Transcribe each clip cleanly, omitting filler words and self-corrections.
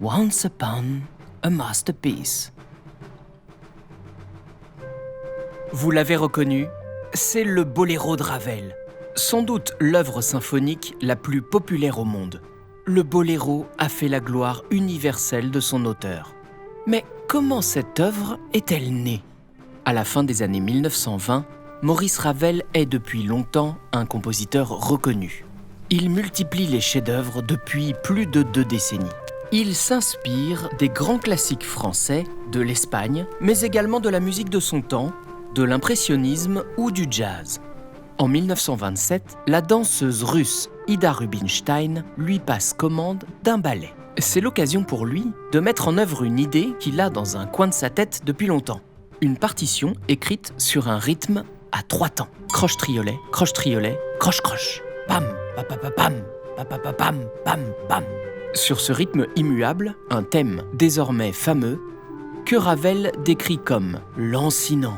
Once Upon a Masterpiece. Vous l'avez reconnu, c'est le boléro de Ravel. Sans doute l'œuvre symphonique la plus populaire au monde. Le boléro a fait la gloire universelle de son auteur. Mais comment cette œuvre est-elle née ? À la fin des années 1920, Maurice Ravel est depuis longtemps un compositeur reconnu. Il multiplie les chefs-d'œuvre depuis plus de 2 décennies. Il s'inspire des grands classiques français, de l'Espagne, mais également de la musique de son temps, de l'impressionnisme ou du jazz. En 1927, la danseuse russe Ida Rubinstein lui passe commande d'un ballet. C'est l'occasion pour lui de mettre en œuvre une idée qu'il a dans un coin de sa tête depuis longtemps. Une partition écrite sur un rythme à 3 temps. Croche-triolet, croche-triolet, croche-croche. Pam, pa-pa-pa-pam, pa-pa-pa-pam, pam, pam. Sur ce rythme immuable, un thème désormais fameux que Ravel décrit comme lancinant,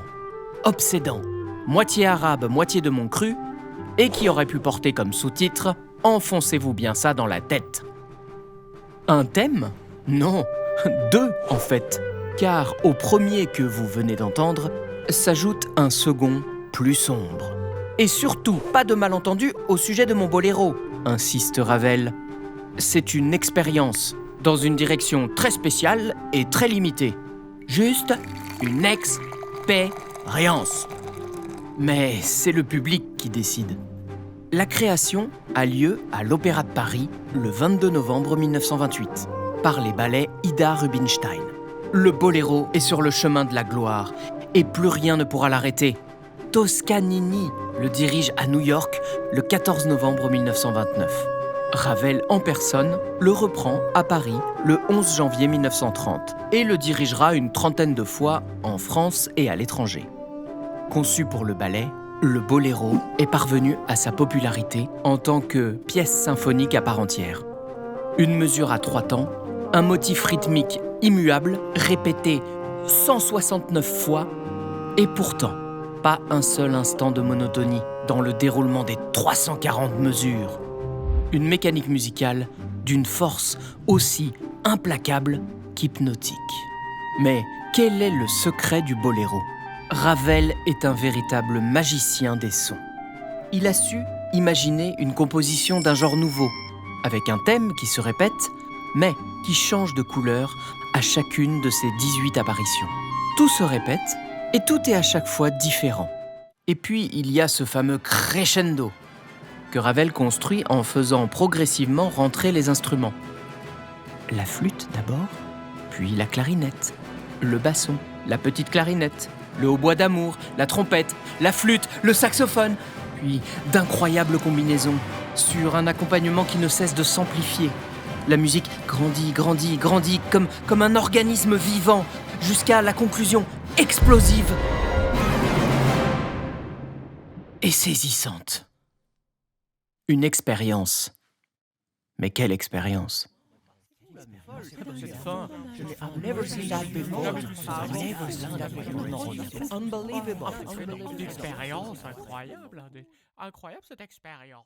obsédant, moitié arabe, moitié de mon cru, et qui aurait pu porter comme sous-titre « Enfoncez-vous bien ça dans la tête ». Un thème ? Non, 2 en fait, car au premier que vous venez d'entendre s'ajoute un second plus sombre. Et surtout, pas de malentendu au sujet de mon boléro, insiste Ravel. C'est une expérience, dans une direction très spéciale et très limitée. Juste une expérience. Mais c'est le public qui décide. La création a lieu à l'Opéra de Paris le 22 novembre 1928 par les ballets Ida Rubinstein. Le boléro est sur le chemin de la gloire et plus rien ne pourra l'arrêter. Toscanini le dirige à New York le 14 novembre 1929. Ravel en personne le reprend à Paris le 11 janvier 1930 et le dirigera une 30aine de fois en France et à l'étranger. Conçu pour le ballet, le boléro est parvenu à sa popularité en tant que pièce symphonique à part entière. Une mesure à 3 temps, un motif rythmique immuable, répété 169 fois, et pourtant, pas un seul instant de monotonie dans le déroulement des 340 mesures. Une mécanique musicale d'une force aussi implacable qu'hypnotique. Mais quel est le secret du boléro ? Ravel est un véritable magicien des sons. Il a su imaginer une composition d'un genre nouveau, avec un thème qui se répète, mais qui change de couleur à chacune de ses 18 apparitions. Tout se répète et tout est à chaque fois différent. Et puis il y a ce fameux crescendo que Ravel construit en faisant progressivement rentrer les instruments. La flûte d'abord, puis la clarinette, le basson, la petite clarinette, le hautbois d'amour, la trompette, la flûte, le saxophone, puis d'incroyables combinaisons sur un accompagnement qui ne cesse de s'amplifier. La musique grandit, grandit, grandit comme un organisme vivant jusqu'à la conclusion explosive et saisissante. Une expérience. Mais quelle expérience! Une expérience incroyable, incroyable cette expérience.